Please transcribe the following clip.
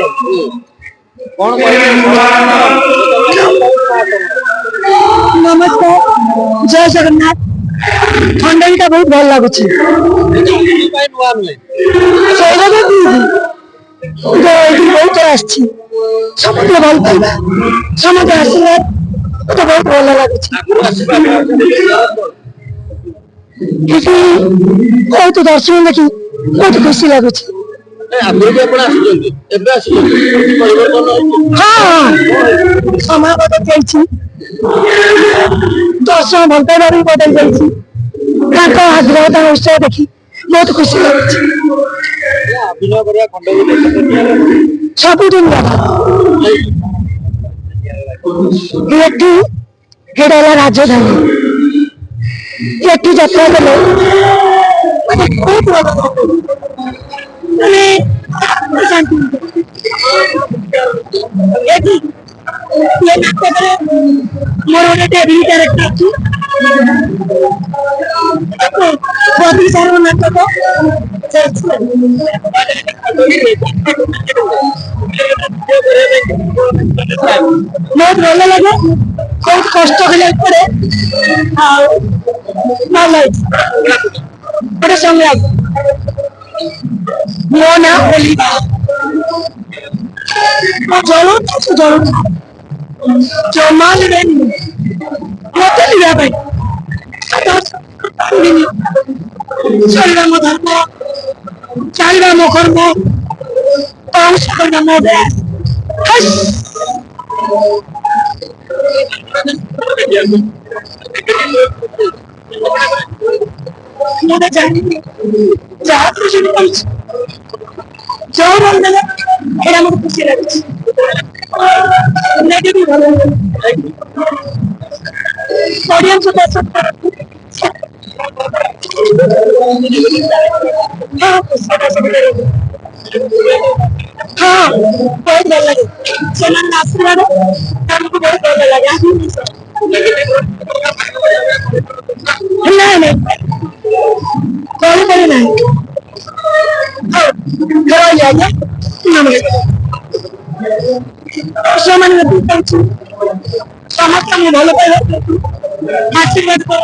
कौन नमस्कार जय जगन्नाथ खंडन टा बहुत भल लगुच बहुत आसछि समस्त भल पाइबा समस्त आशीर्वाद तो बहुत भल लगुच बहुत दर्शन देखी बहुत खुशी लगुच हाँ समय बदल जाइए दर्शन भल पाइबार भी बदल जाइए आग्रह उत्साह देखी बहुत खुशी लगुच सबुदिन राजधानी एटी यात्रा देले बहुत शांति मोर गोटे टीवी कैरेक्टर अच्छी बहुत सारा नाटक बहुत भल लगे बहुत कष्ट कला भल गोटे संग्राम मो ना जलू जलू जमा मत लिया मो धर्म चाहिए मो कर्म मो व्यास मुझे जानी जहाँ खुशी जो मन देले एटा मते खुशी लागे नेगेटिव भलो ऑडियंस दर्शक हाँ बहुत भल लगे चलन आशीर्वाद हमको बहुत भल लगे नहीं नहीं कौन करे नहीं घर जाइए समस्त भल पाइबा आशीर्वाद कर